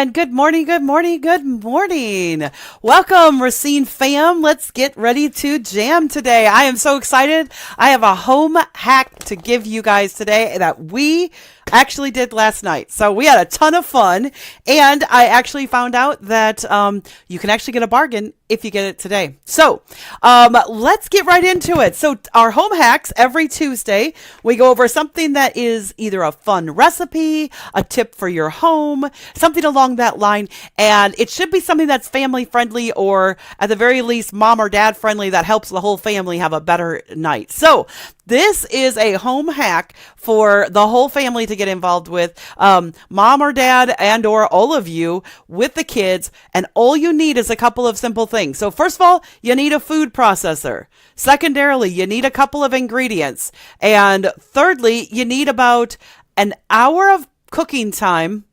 And good morning, good morning, good morning. Welcome, Racine fam. Let's get ready to jam today. I am so excited. I have a home hack to give you guys today that we actually did last night. So we had a ton of fun, and I actually found out that you can actually get a bargain if you get it today. So let's get right into it. So our home hacks, every Tuesday, we go over something that is either a fun recipe, a tip for your home, something along that line. And it should be something that's family friendly, or at the very least, mom or dad friendly, that helps the whole family have a better night. So this is a home hack for the whole family to get involved with, mom or dad and or all of you with the kids. And all you need is a couple of simple things. So first of all, you need a food processor. Secondarily, you need a couple of ingredients. And thirdly, you need about an hour of cooking time,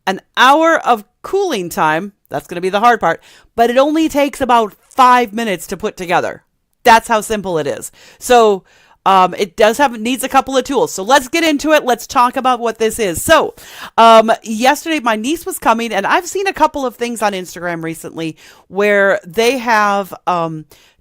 an hour of cooling time. That's going to be the hard part, but it only takes about 5 minutes to put together. That's how simple it is. So it needs a couple of tools. So let's get into it. Let's talk about what this is. So, yesterday my niece was coming, and I've seen a couple of things on Instagram recently where they have,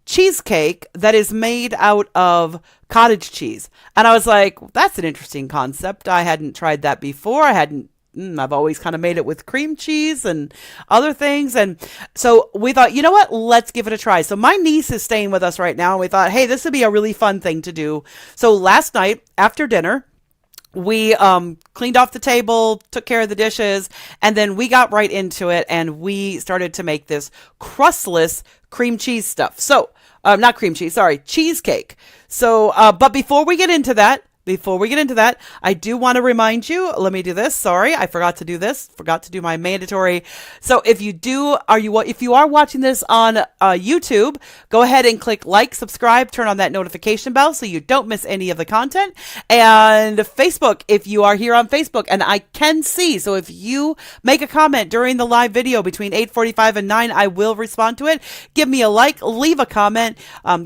cheesecake that is made out of cottage cheese. And I was like, that's an interesting concept. I hadn't tried that before. I've always kind of made it with cream cheese and other things. And so we thought, you know what, let's give it a try. So my niece is staying with us right now, and we thought, hey, this would be a really fun thing to do. So last night after dinner, we cleaned off the table, took care of the dishes, and then we got right into it, and we started to make this crustless cream cheese stuff. So, not cream cheese, sorry, cheesecake. So, but before we get into that, I do want to remind you, let me do this. Sorry, I forgot to do this. Forgot to do my mandatory. So if you are watching this on YouTube, go ahead and click like, subscribe, turn on that notification bell so you don't miss any of the content. And Facebook, if you are here on Facebook, and I can see, so if you make a comment during the live video between 8:45 and 9, I will respond to it. Give me a like, leave a comment,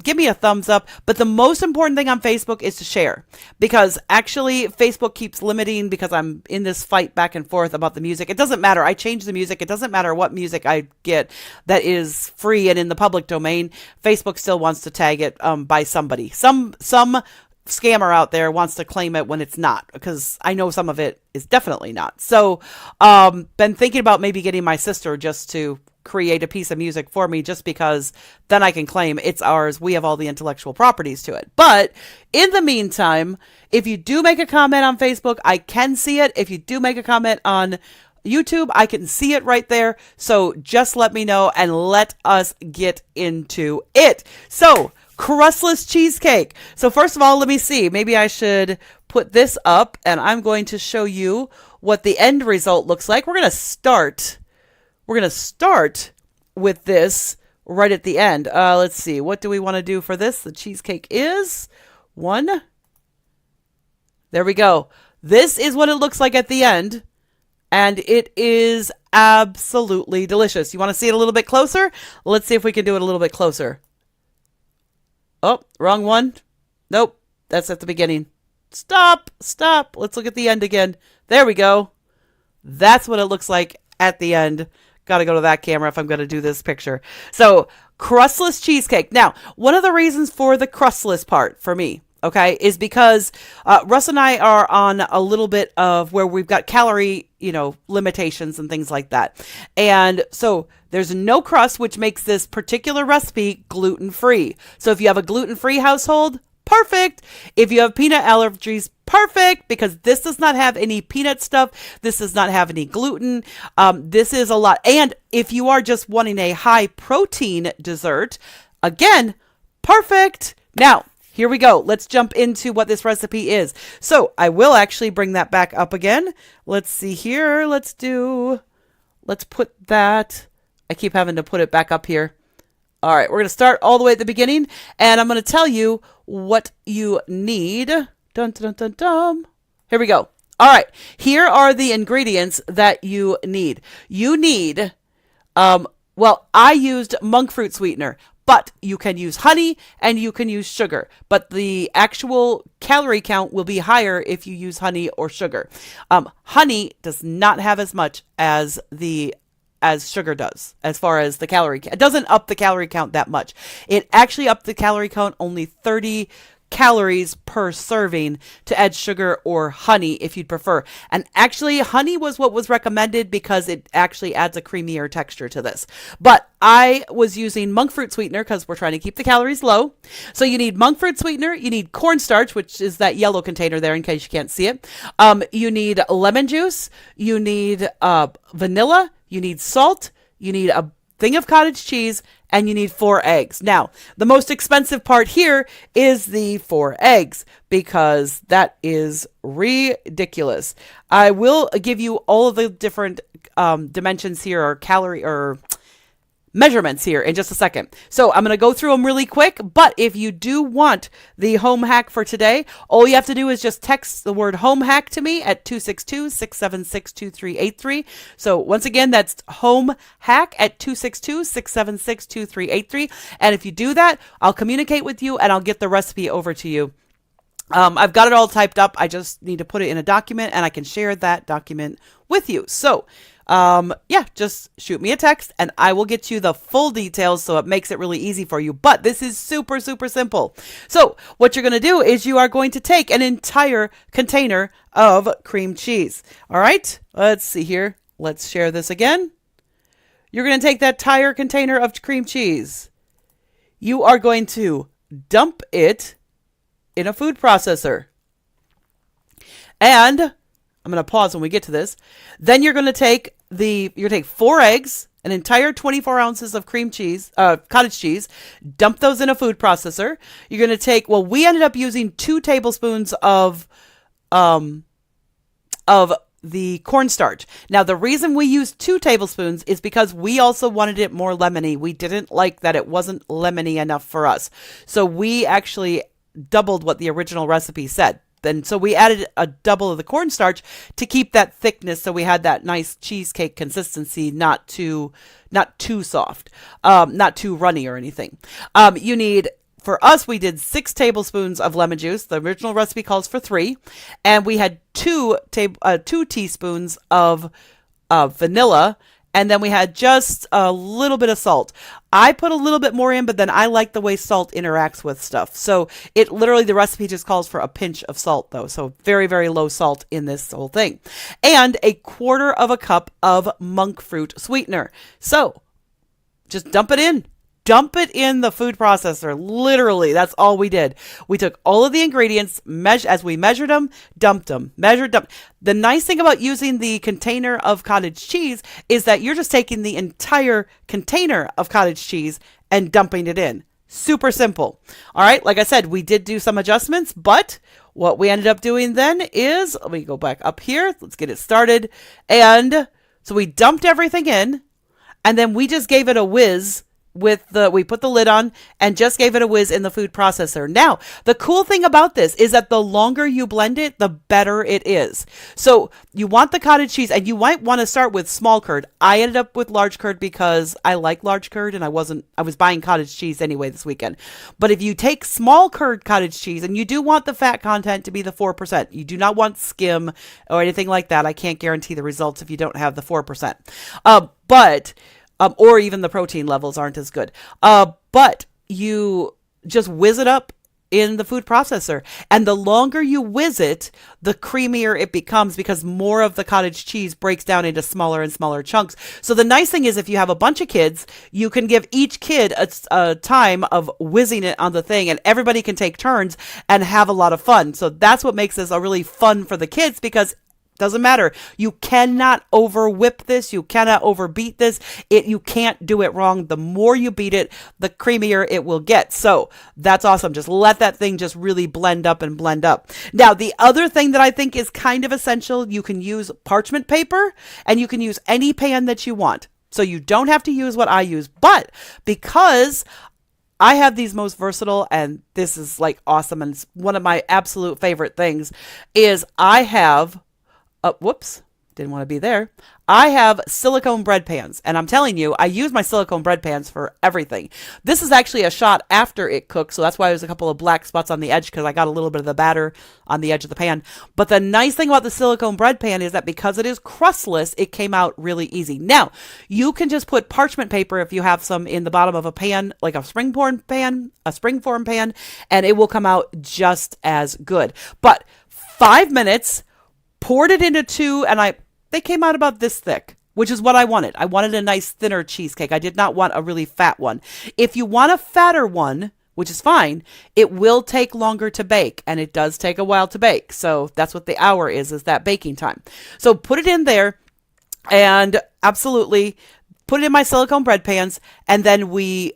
give me a thumbs up. But the most important thing on Facebook is to share. Because actually Facebook keeps limiting, because I'm in this fight back and forth about the music. It doesn't matter. I change the music. It doesn't matter what music I get that is free and in the public domain. Facebook still wants to tag it by somebody. Some scammer out there wants to claim it when it's not, because I know some of it is definitely not. So been thinking about maybe getting my sister just to create a piece of music for me, just because then I can claim it's ours. We have all the intellectual properties to it. But in the meantime, if you do make a comment on Facebook, I can see it. If you do make a comment on YouTube, I can see it right there. So just let me know and let us get into it. So crustless cheesecake. So first of all, let me see. Maybe I should put this up, and I'm going to show you what the end result looks like. We're going to start with this right at the end. Let's see. What do we want to do for this? The cheesecake is 1. There we go. This is what it looks like at the end. And it is absolutely delicious. You want to see it a little bit closer? Let's see if we can do it a little bit closer. Oh, wrong one. Nope. That's at the beginning. Stop. Let's look at the end again. There we go. That's what it looks like at the end. Got to go to that camera if I'm going to do this picture. So crustless cheesecake. Now, one of the reasons for the crustless part for me, okay, is because Russ and I are on a little bit of where we've got calorie, limitations and things like that. And so there's no crust, which makes this particular recipe gluten-free. So if you have a gluten-free household, perfect. If you have peanut allergies, perfect, because this does not have any peanut stuff. This does not have any gluten. This is a lot. And if you are just wanting a high protein dessert, again, perfect. Now, here we go. Let's jump into what this recipe is. So I will actually bring that back up again. Let's see here. Let's put that. I keep having to put it back up here. All right, we're going to start all the way at the beginning, and I'm going to tell you what you need. Dun, dun, dun, dun. Here we go. All right, here are the ingredients that you need. You need, I used monk fruit sweetener, but you can use honey and you can use sugar, but the actual calorie count will be higher if you use honey or sugar. Honey does not have as much as sugar does, as far as the calorie count. It doesn't up the calorie count that much. It actually upped the calorie count only 30 calories per serving to add sugar or honey if you'd prefer. And actually, honey was what was recommended because it actually adds a creamier texture to this. But I was using monk fruit sweetener because we're trying to keep the calories low. So you need monk fruit sweetener, you need cornstarch, which is that yellow container there in case you can't see it. You need lemon juice, you need vanilla, you need salt, you need a thing of cottage cheese, and you need 4 eggs. Now, the most expensive part here is the 4 eggs because that is ridiculous. I will give you all of the different dimensions here, or calorie or measurements here in just a second. So I'm going to go through them really quick, but if you do want the home hack for today, all you have to do is just text the word home hack to me at 262-676-2383. So once again, that's home hack at 262-676-2383. And if you do that, I'll communicate with you and I'll get the recipe over to you. I've got it all typed up. I just need to put it in a document and I can share that document with you. So just shoot me a text and I will get you the full details so it makes it really easy for you. But this is super, super simple. So what you're going to do is you are going to take an entire container of cream cheese. All right, let's see here. Let's share this again. You're going to take that entire container of cream cheese. You are going to dump it in a food processor. And I'm going to pause when we get to this. Then you're going to take 4 eggs, an entire 24 ounces of cream cheese, cottage cheese, dump those in a food processor. You're going to take, we ended up using 2 tablespoons of the cornstarch. Now, the reason we used 2 tablespoons is because we also wanted it more lemony. We didn't like that it wasn't lemony enough for us. So we actually doubled what the original recipe said. And so we added a double of the cornstarch to keep that thickness, so we had that nice cheesecake consistency, not too soft, not too runny or anything. You need, for us, we did 6 tablespoons of lemon juice. The original recipe calls for 3, and we had 2 teaspoons of vanilla. And then we had just a little bit of salt. I put a little bit more in, but then I like the way salt interacts with stuff. So it literally, the recipe just calls for a pinch of salt though. So very, very low salt in this whole thing. And a 1/4 cup of monk fruit sweetener. So just dump it in. Dump it in the food processor. Literally, that's all we did. We took all of the ingredients, as we measured them, dumped them, measured, dumped. The nice thing about using the container of cottage cheese is that you're just taking the entire container of cottage cheese and dumping it in. Super simple. All right, like I said, we did do some adjustments, but what we ended up doing then is, let me go back up here. Let's get it started. And so we dumped everything in, and then we just gave it a whiz. We put the lid on and just gave it a whiz in the food processor. Now, the cool thing about this is that the longer you blend it, the better it is. So you want the cottage cheese, and you might want to start with small curd. I ended up with large curd because I like large curd, and I was buying cottage cheese anyway this weekend. But if you take small curd cottage cheese, and you do want the fat content to be the 4%, you do not want skim or anything like that. I can't guarantee the results if you don't have the 4%. Or even the protein levels aren't as good. But you just whiz it up in the food processor. And the longer you whiz it, the creamier it becomes because more of the cottage cheese breaks down into smaller and smaller chunks. So the nice thing is if you have a bunch of kids, you can give each kid a time of whizzing it on the thing, and everybody can take turns and have a lot of fun. So that's what makes this a really fun for the kids, because doesn't matter. You cannot over whip this. You cannot overbeat this. You can't do it wrong. The more you beat it, the creamier it will get. So that's awesome. Just let that thing just really blend up and blend up. Now, the other thing that I think is kind of essential, you can use parchment paper, and you can use any pan that you want. So you don't have to use what I use. But because I have these most versatile, and this is like awesome, and it's one of my absolute favorite things, is I have didn't want to be there. I have silicone bread pans, and I'm telling you, I use my silicone bread pans for everything. This is actually a shot after it cooks, so that's why there's a couple of black spots on the edge, because I got a little bit of the batter on the edge of the pan. But the nice thing about the silicone bread pan is that because it is crustless, it came out really easy. Now, you can just put parchment paper if you have some in the bottom of a pan, like a springform pan, and it will come out just as good. But 5 minutes, poured it into two, and they came out about this thick, which is what I wanted. I wanted a nice thinner cheesecake. I did not want a really fat one. If you want a fatter one, which is fine, it will take longer to bake, and it does take a while to bake. So that's what the hour is that baking time. So put it in there, and absolutely put it in my silicone bread pans, and then we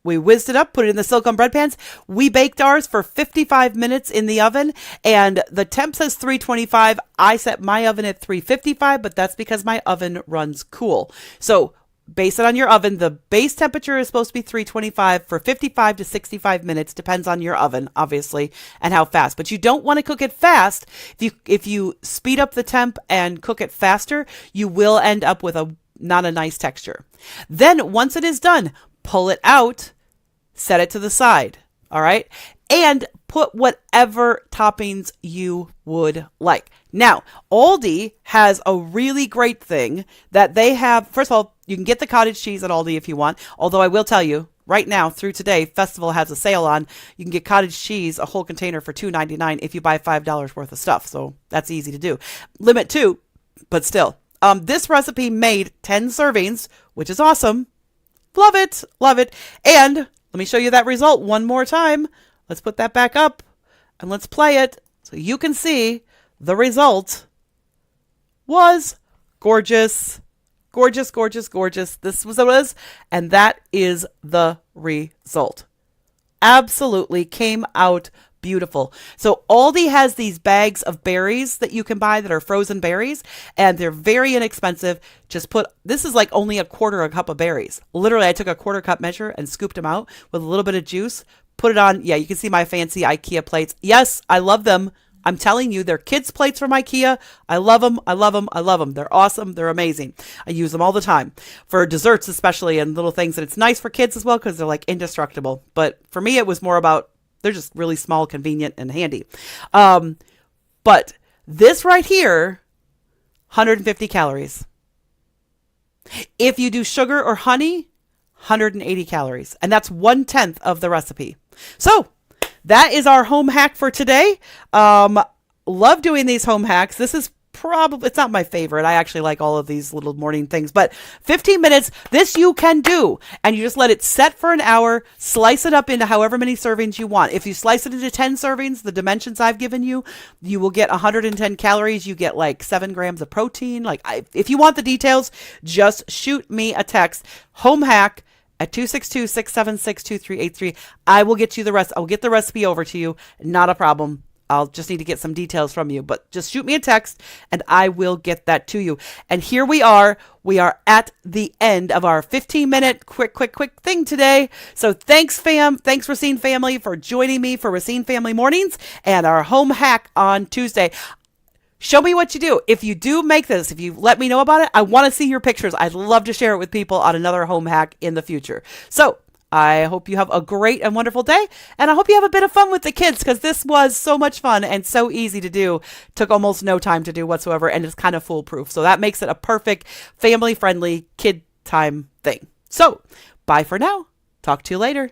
whizzed it up, put it in the silicone bread pans. We baked ours for 55 minutes in the oven, and the temp says 325. I set my oven at 355, but that's because my oven runs cool. So base it on your oven. The base temperature is supposed to be 325 for 55 to 65 minutes. Depends on your oven, obviously, and how fast. But you don't want to cook it fast. If you speed up the temp and cook it faster, you will end up with not a nice texture. Then once it is done, pull it out, set it to the side, all right? And put whatever toppings you would like. Now, Aldi has a really great thing that they have. First of all, you can get the cottage cheese at Aldi if you want, although I will tell you, right now through today, Festival has a sale on. You can get cottage cheese, a whole container for $2.99 if you buy $5 worth of stuff, so that's easy to do. Limit 2, but still. This recipe made 10 servings, which is awesome. Love it. Love it. And let me show you that result one more time. Let's put that back up and let's play it so you can see the result was gorgeous. Gorgeous, gorgeous, gorgeous. This was what it was. And that is the result. Absolutely came out beautiful. So Aldi has these bags of berries that you can buy that are frozen berries, and they're very inexpensive. This is like only a quarter a cup of berries. Literally, I took a quarter cup measure and scooped them out with a little bit of juice, put it on. Yeah, you can see my fancy IKEA plates. Yes, I love them. I'm telling you, they're kids' plates from IKEA. I love them. I love them. I love them. They're awesome. They're amazing. I use them all the time for desserts, especially, and little things. And it's nice for kids as well because they're like indestructible. But for me, it was more about they're just really small, convenient, and handy. But this right here, 150 calories. If you do sugar or honey, 180 calories. And that's 1/10 of the recipe. So that is our home hack for today. Love doing these home hacks. This is it's not my favorite. I actually like all of these little morning things, but 15 minutes, this you can do. And you just let it set for an hour, slice it up into however many servings you want. If you slice it into 10 servings, the dimensions I've given you, you will get 110 calories. You get like 7 grams of protein. If you want the details, just shoot me a text. Home hack at 262-676-2383. I will get you the rest. I'll get the recipe over to you. Not a problem. I'll just need to get some details from you, but just shoot me a text and I will get that to you. And here we are. We are at the end of our 15-minute quick thing today. So thanks, fam. Thanks, Racine family, for joining me for Racine Family Mornings and our home hack on Tuesday. Show me what you do. If you do make this, if you let me know about it, I want to see your pictures. I'd love to share it with people on another home hack in the future. So I hope you have a great and wonderful day, and I hope you have a bit of fun with the kids because this was so much fun and so easy to do. Took almost no time to do whatsoever, and it's kind of foolproof. So that makes it a perfect family-friendly kid time thing. So bye for now. Talk to you later.